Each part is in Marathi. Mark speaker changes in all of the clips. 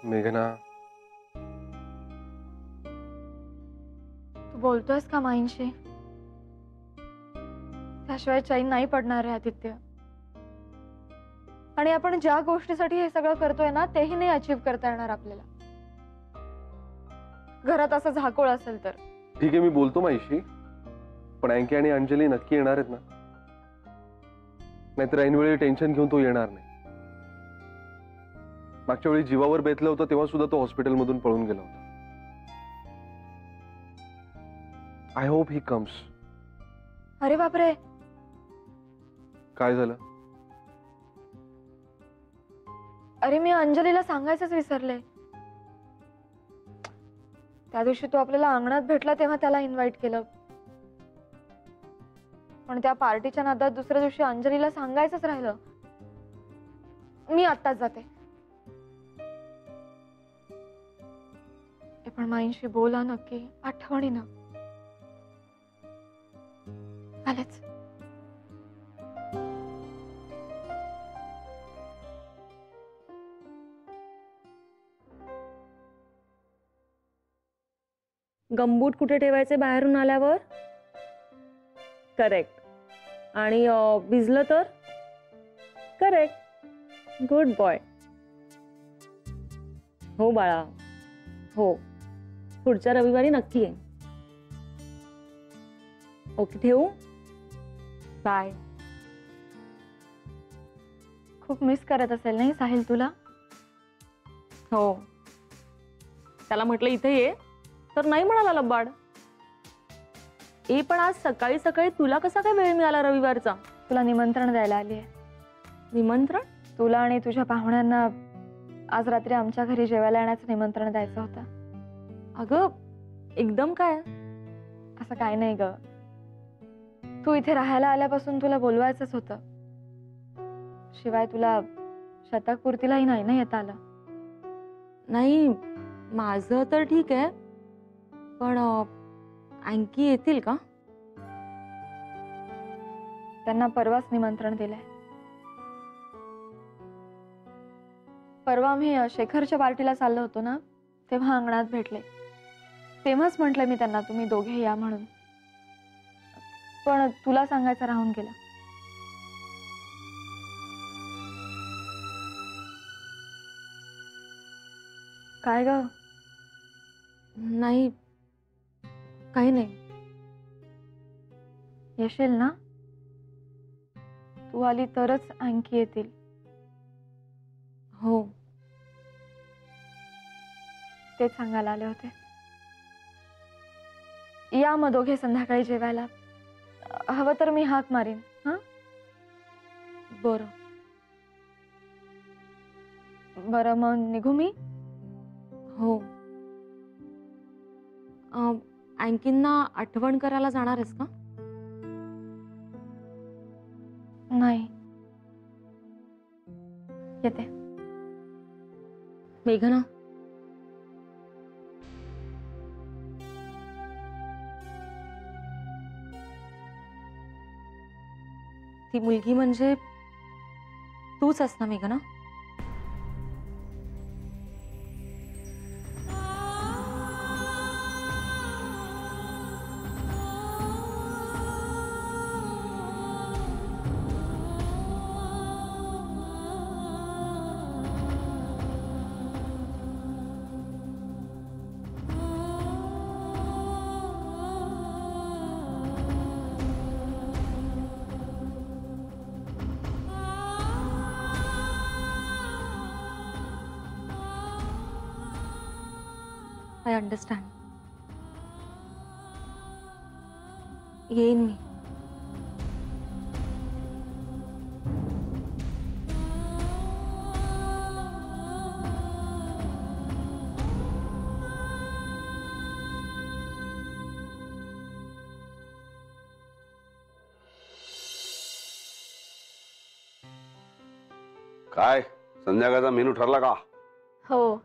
Speaker 1: मेघना,
Speaker 2: तू बोलतोयस का माईंशी? त्याशिवाय चैन नाही पडणार आहे आदित्य. आणि आपण ज्या गोष्टीसाठी हे सगळं करतोय ना, तेही नाही अचीव करता येणार आपल्याला. घरात असं झाकोळ असेल तर
Speaker 1: ठीक आहे, मी बोलतो माईशी. पण अंकी आणि अंजली नक्की येणार आहेत ना? नाहीतर ऐनवेळी टेन्शन घेऊन तो येणार नाही. मागच्या वेळी जीवावर बेतलं होतं तेव्हा सुद्धा तो हॉस्पिटलमधून पळून गेला होता. I hope he comes.
Speaker 2: अरे बापरे,
Speaker 1: काय झालं?
Speaker 2: अरे मी अंजलीला सांगायचंच विसरले. त्या दिवशी तो आपल्याला अंगणात भेटला तेव्हा त्याला इन्व्हाइट केलं, पण त्या पार्टीच्या नादात दुसऱ्या दिवशी अंजलीला सांगायचंच राहिलं. मी आत्ताच जाते. पण माईंशी बोला नक्की, आठवणीनं. आलेच.
Speaker 3: गंबूट कुठे ठेवायचे बाहेरून आल्यावर? करेक्ट. आणि भिजलं तर? करेक्ट. Good boy. हो बाळा, हो. पुढच्या रविवारी नक्की आहे. ओके, ठेवू? बाय.
Speaker 2: खूप मिस करत असेल नाही साहिल तुला?
Speaker 3: हो. त्याला म्हटलं इथे ये तर नाही म्हणाला लब्बाड. पण आज सकाळी सकाळी तुला कसा काय वेळ मिळाला रविवारचा?
Speaker 2: तुला निमंत्रण द्यायला आली आहे.
Speaker 3: निमंत्रण?
Speaker 2: तुला आणि तुझ्या पाहुण्यांना आज रात्री आमच्या घरी जेवायला येण्याचं निमंत्रण द्यायचं होतं.
Speaker 3: अगं एकदम काय?
Speaker 2: असं काय नाही ग. तू इथे राहायला आल्यापासून तुला बोलवायचंच होतं. शिवाय तुला शतकपूर्तीलाही नाही ना येता आलं.
Speaker 3: नाही, माझं तर ठीक आहे, पण अंकी येतील का?
Speaker 2: त्यांना परवाच निमंत्रण दिलंय. परवा आम्ही शेखरच्या पार्टीला चाललो होतो ना, तेव्हा अंगणात भेटले. तेव्हाच म्हटलं मी त्यांना तुम्ही दोघे या म्हणून. पण तुला सांगायचं राहून गेलं. काय ग?
Speaker 3: नाही, काही नाही.
Speaker 2: येशील ना? तू आली तरच अंकी येतील.
Speaker 3: हो.
Speaker 2: तेच सांगायला आले होते. या मग दोघे संध्याकाळी जेवायला. हवं तर मी हाक मारीन. हा,
Speaker 3: बरं.
Speaker 2: बरं, मग निघू मी?
Speaker 3: हो. अंकींना आठवण करायला जाणार आहेस का?
Speaker 2: नाही, येते.
Speaker 3: मेघना, ती मुलगी म्हणजे तूच आहेस ना मेघना? I understand. येईन मी.
Speaker 4: काय संध्याकाळचा मेनू ठरला का?
Speaker 2: हो,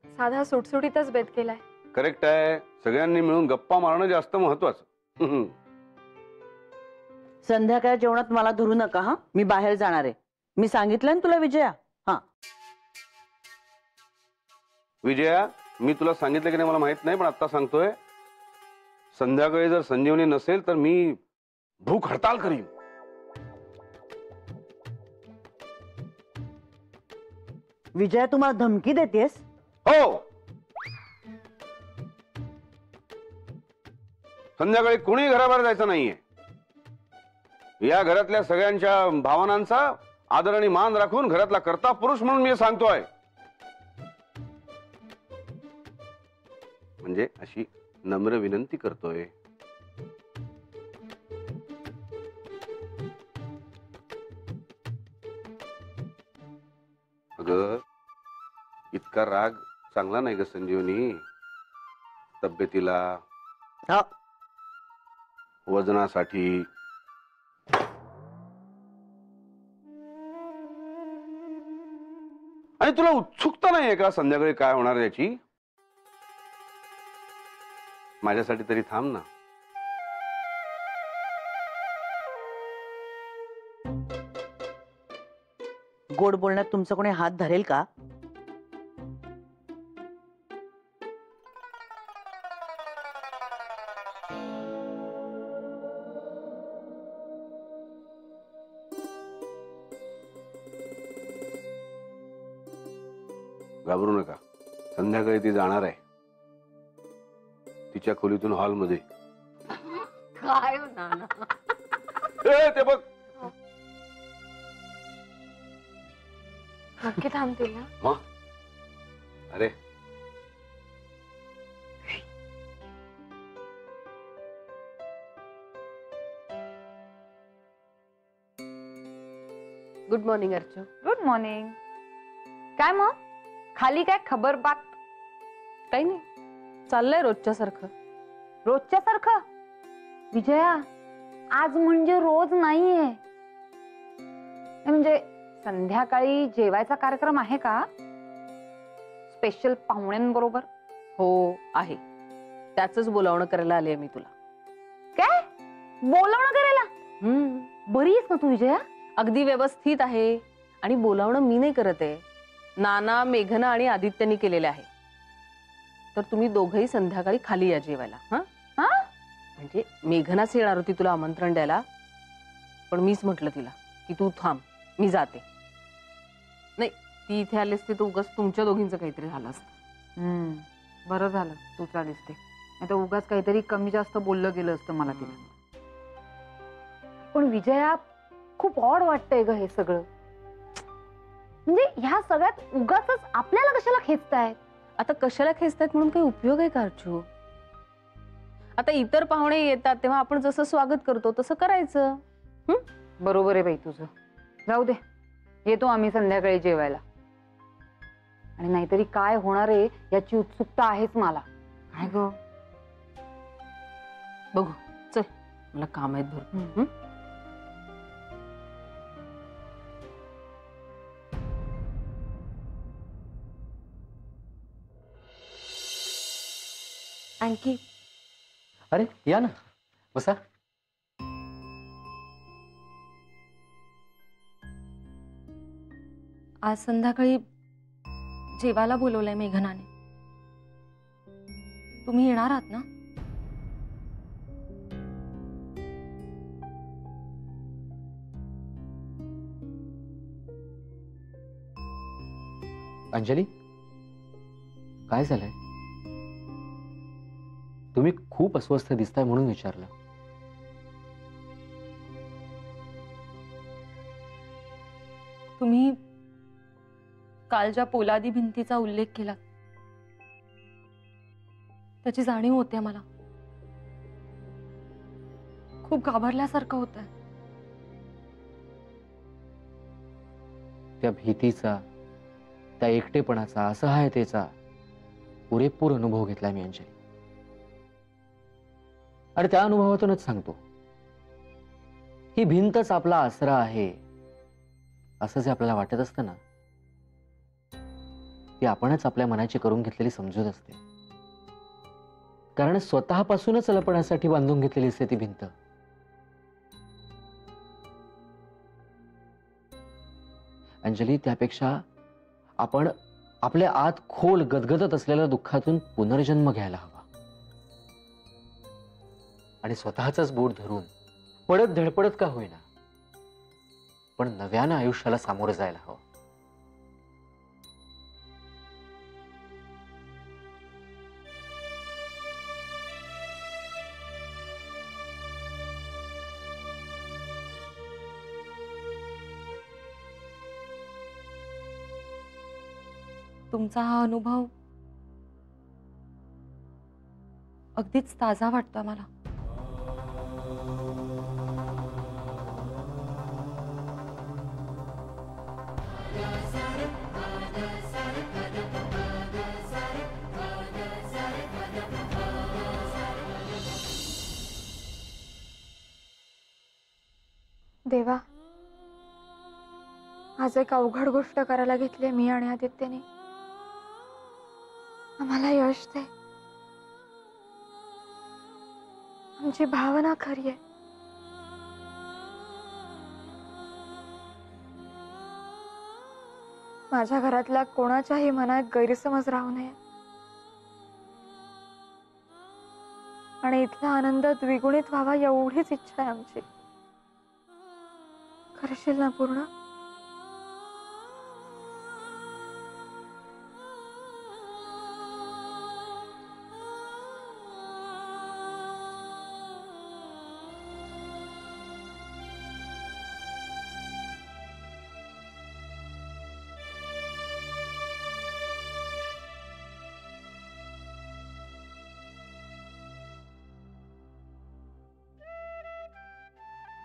Speaker 2: साधा सुटसुटीतच बेत केलाय.
Speaker 4: करेक्ट आहे. सगळ्यांनी मिळून गप्पा मारणं जास्त महत्वाचं.
Speaker 5: संध्याकाळ जेवणात मला धरू नका हा. मी बाहेर जाणार आहे. मी सांगितलं ना तुला विजया. हा,
Speaker 4: विजया, मी तुला सांगितलं की नाही मला माहित नाही, पण आता सांगतोय, संध्याकाळी जर संजीवनी नसेल तर मी भूक हडताल करीन.
Speaker 5: विजया, तुम्हाला धमकी देतेस?
Speaker 4: हो, संध्याकाळी कोणी घराबाहेर जायचं नाहीये. या घरातल्या सगळ्यांच्या भावनांचा आदर आणि मान राखून घरातला कर्ता पुरुष म्हणून मी सांगतोय. म्हणजे अशी नम्र विनंती करतोय. अगं, इतका राग चांगला नाही ग संजीवनी. तब्येतीला,
Speaker 5: हा.
Speaker 4: वजनासाठी, आणि तुला उत्सुकता नाहीये का संध्याकाळी काय होणार याची? माझ्यासाठी तरी थांब ना.
Speaker 5: गोड बोलण्यात तुमचं कोणी हात धरेल का?
Speaker 4: घाबरू नका, संध्याकाळी ती जाणार आहे तिच्या खोलीतून हॉलमध्ये.
Speaker 3: काय नाना,
Speaker 4: ते बघ.
Speaker 2: नक्की थांबतील ना?
Speaker 4: मग अरे,
Speaker 3: good morning Archu.
Speaker 2: Good morning. काय मग, खाली काय खबर बात?
Speaker 3: काही नाही, चाललंय रोजच्या सारखं.
Speaker 2: रोजच्या सारखं? विजया, आज म्हणजे रोज नाहीये. म्हणजे संध्याकाळी जेवायचा कार्यक्रम आहे का? स्पेशल पाहुण्यांबरोबर?
Speaker 3: हो आहे, त्याच बोलावणं करायला आले मी तुला.
Speaker 2: काय बोलावणं करायला? बरी आहेस ना तू विजया?
Speaker 3: अगदी व्यवस्थित आहे. आणि बोलावणं मी नाही करत आहे, नाना, मेघना आणि आदित्यनी केलेले आहे. तर तुम्ही दोघंही संध्याकाळी खाली या जेवायला. हा
Speaker 2: हा?
Speaker 3: म्हणजे मेघनाच येणार होती तुला आमंत्रण द्यायला, पण मीच म्हटलं तिला की तू थांब, मी जाते. नाही, ती इथे आली असती तर उगाच तुमच्या दोघींचं काहीतरी झालं असतं.
Speaker 2: बरं झालं तू चालीस ते, नाही तर उगाच काहीतरी कमी जास्त बोललं गेलं असतं मला तिला. पण विजया, खूप ऑड वाटतंय ग हे सगळं. म्हणजे ह्या सगळ्यात उगाच आपल्याला कशाला खेचतायत?
Speaker 3: आता कशाला खेचतायत म्हणून काही उपयोग आहे का अर्चू? आता इतर पाहुणे येतात तेव्हा आपण जसं स्वागत करतो तसं करायचं.
Speaker 2: बरोबर आहे बाई तुझं. जाऊ दे, येतो आम्ही संध्याकाळी जेवायला. आणि नाहीतरी काय होणार आहे याची उत्सुकता आहेच मला. काय ग?
Speaker 3: बघू, चल, मला काम आहेत भरपूर.
Speaker 2: आणखी
Speaker 6: अरे या ना, बसा.
Speaker 2: आज संध्याकाळी जेवायला बोलवलंय मेघनाने. तुम्ही येणार आहात ना?
Speaker 6: अंजली, काय झालंय? तुम्ही खूप अस्वस्थ दिसताय म्हणून विचारलं.
Speaker 2: तुम्ही काल ज्या पोलादी भिंतीचा उल्लेख केला त्याची जाणीव होते मला. खूप घाबरल्यासारखं होतंय.
Speaker 6: त्या भीतीचा, त्या एकटेपणाचा, असहायतेचा पुरेपूर अनुभव घेतलाय मी अंजली. आणि त्या अनुभवातूनच सांगतो, ही भिंतच आपला आसरा आहे असं जे आपल्याला वाटत असतं ना, ती आपणच आपल्या मनाची करून घेतलेली समजूत असते. कारण स्वतःपासूनच लपण्यासाठी बांधून घेतलेली असते ती भिंत. अंजली, त्यापेक्षा आपण आपल्या आत खोल गदगदत असलेल्या दुःखातून पुनर्जन्म घ्यायला हवा आणि स्वतःच बोट धरून पडत धडपडत का होईना पण नव्यानं आयुष्याला सामोरं जायला हवं.
Speaker 2: तुमचा हा अनुभव अगदीच ताजा वाटतोय मला. देवा, आज एक अवघड गोष्ट करायला घेतली मी आणि आदित्यने. आम्हाला यश दे. आमची भावना खरी आहे. माझ्या घरातल्या कोणाच्याही मनात गैरसमज राहू नये आणि इथला आनंद द्विगुणित व्हावा एवढीच इच्छा आहे आमची. करशील ना पूर्ण?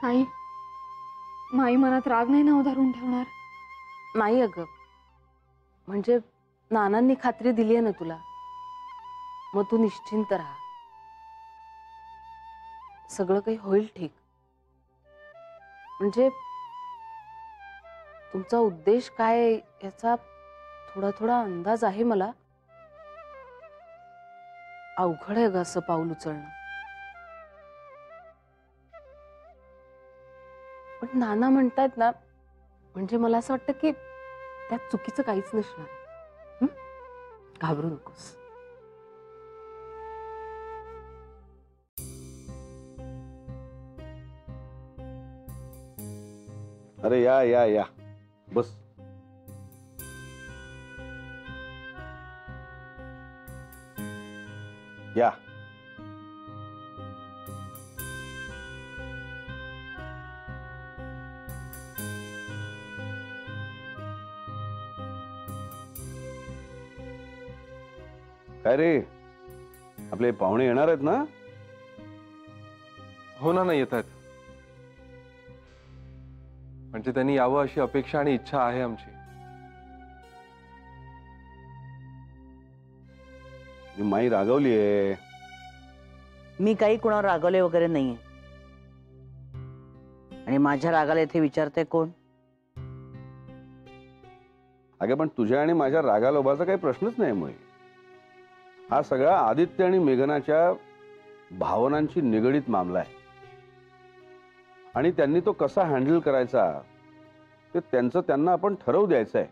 Speaker 2: आई, माई मनात राग नाही ना धरून ठेवणार?
Speaker 3: नाही अगं, म्हणजे नानांनी खात्री दिली आहे ना तुला, मग तू निश्चिंत राहा. सगळं काही होईल ठीक. म्हणजे तुमचा उद्देश काय याचा थोडा थोडा अंदाज आहे मला. अवघड आहे ग असं पाऊल उचलणं. पण नाना म्हणतात ना, म्हणजे मला असं वाटतं की त्यात चुकीचं काहीच नसणार. घाबरू नकोस.
Speaker 4: अरे या या या, बस. या. काय रे, आपले पाहुणे येणार आहेत ना?
Speaker 1: हो ना, नाही येत आहेत. म्हणजे त्यांनी यावं अशी अपेक्षा आणि इच्छा आहे आमची.
Speaker 4: माई रागवली आहे.
Speaker 5: मी काही कुणावर रागवले वगैरे नाहीये. आणि माझ्या रागाला इथे विचारते कोण?
Speaker 4: अगे पण तुझ्या आणि माझ्या रागालोभाचा काही प्रश्नच नाही. मुळे हा सगळा आदित्य आणि मेघनाच्या भावनांची निगडीत मामला आहे आणि त्यांनी तो कसा हँडल करायचा ते त्यांचं त्यांना आपण ठरवू द्यायचं आहे.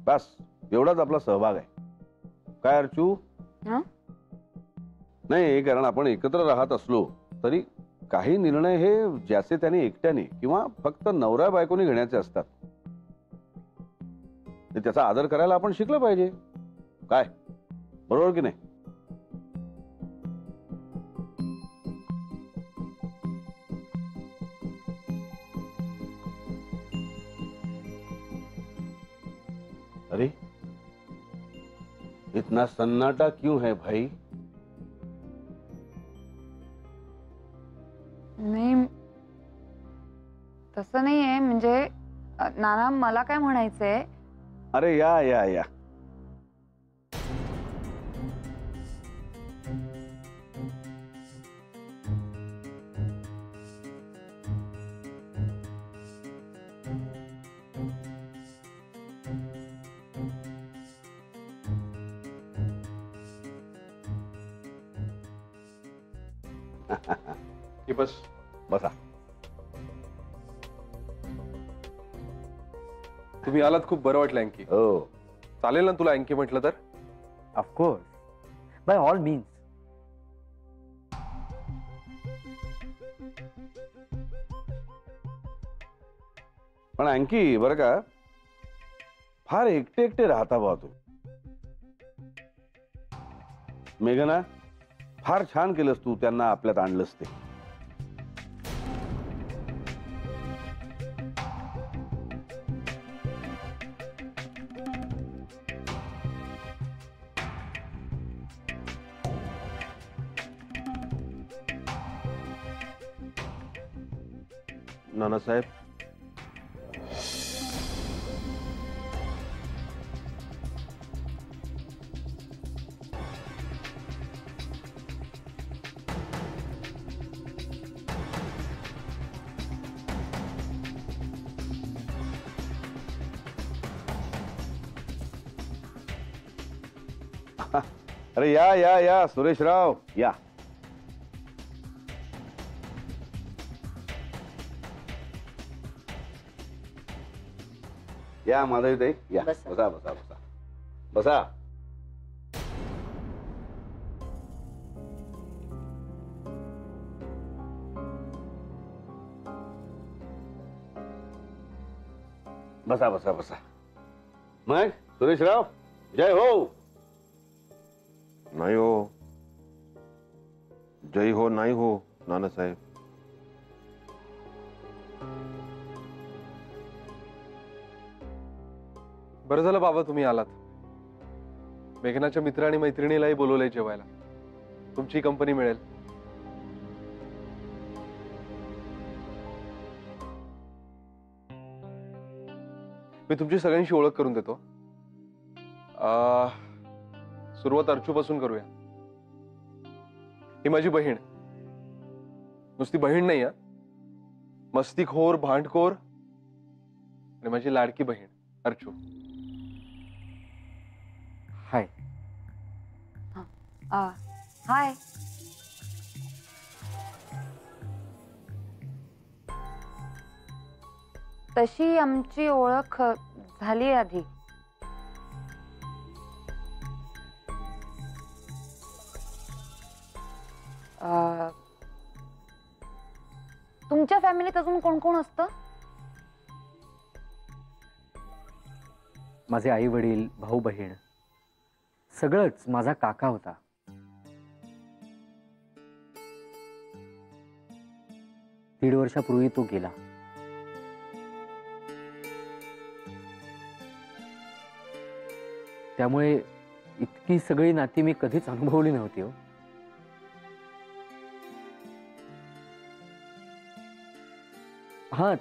Speaker 4: बस एवढाच आपला सहभाग आहे. काय अर्चू? नाही, कारण आपण एकत्र राहत असलो तरी काही निर्णय हे ज्याचे त्याने एकट्याने किंवा फक्त नवरा बायकोनी घेण्याचे असतात. त्याचा आदर करायला आपण शिकलं पाहिजे. काय, बरोबर की नाही? अरे इतना सन्नाटा क्यों है भाई?
Speaker 2: नाही, तसं नाहीये. म्हणजे नाना, मला काय म्हणायचंय.
Speaker 4: अरे या या या.
Speaker 1: की बस
Speaker 4: बसा.
Speaker 1: तुम्ही आलात, खूप बरं वाटलं आणखी.
Speaker 4: हो,
Speaker 1: चालेल ना तुला अंकी म्हटलं तर?
Speaker 6: Of course, by all means.
Speaker 4: पण आणखी बरं का, फार एकटे एकटे राहता बा तू. मेघना, फार छान केलंस तू त्यांना आपल्यात आणलंस ते.
Speaker 1: नानासाहेब,
Speaker 4: अरे या या या सुरेशराव या. या माधवी, या
Speaker 5: बसा.
Speaker 4: बसा बसा बसा बसा. बसा बसा बसा. मग सुरेशराव, जय हो.
Speaker 7: नाही हो, जय हो नाही हो नानासाहेब.
Speaker 1: बरं झालं बाबा तुम्ही आलात. मेघनाच्या मित्र आणि मैत्रिणीलाही बोलवलंय जेवायला. तुमची कंपनी मिळेल. मी तुमची सगळ्यांशी ओळख करून देतो. सुरुवात अर्चूपासून करूया. ही माझी बहीण. नुसती बहीण नाही, मस्तीखोर, भांडखोर आणि माझी लाडकी बहीण अर्चू.
Speaker 6: हाय.
Speaker 2: हाय.
Speaker 8: तशी आमची ओळख झाली आधी. तुमच्या फॅमिलीत अजून कोण कोण असतं?
Speaker 6: माझे आई वडील, भाऊ बहीण, सगळंच. माझा काका होता. दीड वर्षापूर्वी तो गेला. त्यामुळे इतकी सगळी नाती मी कधीच अनुभवली नव्हती हो. हा,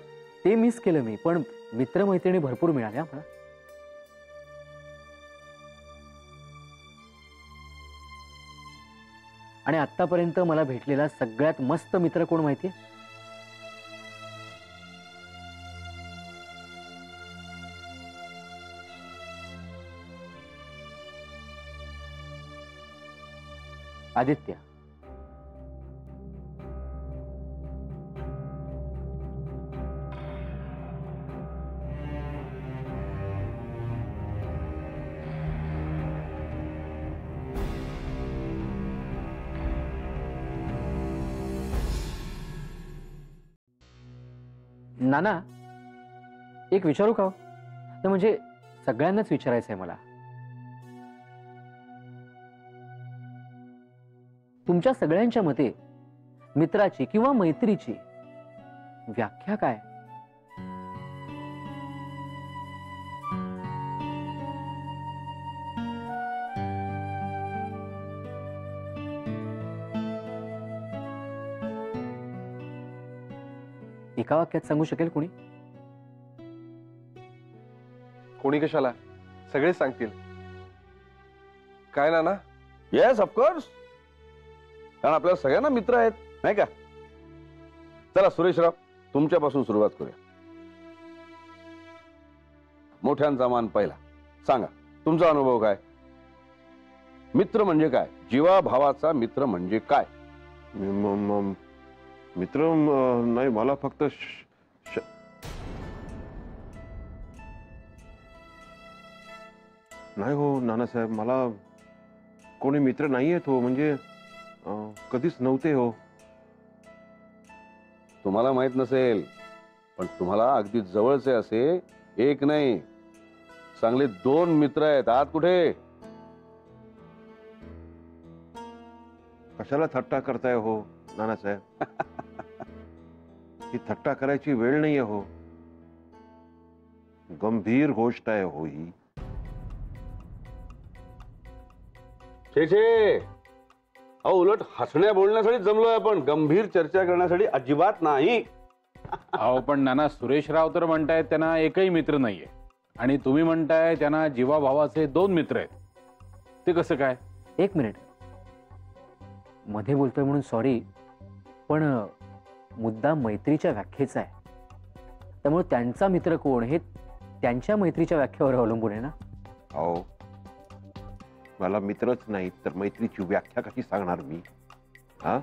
Speaker 6: ते मिस केलं मी, पण मित्रमैत्रिणी भरपूर मिळाल्या मला. आणि आतापर्यंत मला भेटलेला सगळ्यात मस्त मित्र कोण माहितीये? आदित्य. नाना, एक विचारू का? तर म्हणजे सगळ्यांनाच विचारायचंय मला. तुमच्या सगळ्यांच्या मते मित्राची किंवा मैत्रीची व्याख्या काय? एका वाक्यात सांगू शकेल कोणी?
Speaker 1: कोणी कशाला, सगळेच सांगतील. काय नाना?
Speaker 4: Yes, of course. कारण आपल्या सगळ्यांना मित्र आहेत, नाही का? चला सुरेशराव, तुमच्यापासून सुरुवात करूया. मोठ्यांचा मान पहिला. सांगा, तुमचा अनुभव काय? मित्र म्हणजे काय? जीवा भावाचा मित्र म्हणजे काय?
Speaker 7: मित्र नाही, मला फक्त नाही हो नानासाहेब, मला कोणी मित्र नाही आहेत हो, म्हणजे कधीच नव्हते हो.
Speaker 4: तुम्हाला माहित नसेल, पण तुम्हाला अगदी जवळचे असे एक नाही, चांगले 2 मित्र आहेत. आत कुठे?
Speaker 7: कशाला थट्टा करताय हो नानासाहेब? ही थट्टा करायची वेळ नाहीये हो. गंभीर गोष्ट आहे हो ही.
Speaker 4: छे छे, अहो उलट हसण्या बोलण्यासाठी जमलोय आपण, गंभीर चर्चा करण्यासाठी अजिबात नाही.
Speaker 9: अहो पण नाना, सुरेशराव तर म्हणतायत त्यांना एकही मित्र नाहीये, आणि तुम्ही म्हणताय त्यांना जीवाभावाचे 2 मित्र आहेत. ते कसं काय?
Speaker 6: एक मिनिट, मध्ये बोलतोय म्हणून सॉरी, पण मुद्दा मैत्रीच्या व्याख्येचा आहे. त्यामुळे त्यांचा मित्र कोण हे त्यांच्या मैत्रीच्या व्याख्येवर अवलंबून आहे ना.
Speaker 7: अहो मला मित्रच नाहीत तर मैत्रीची व्याख्या कशी सांगणार मी? हा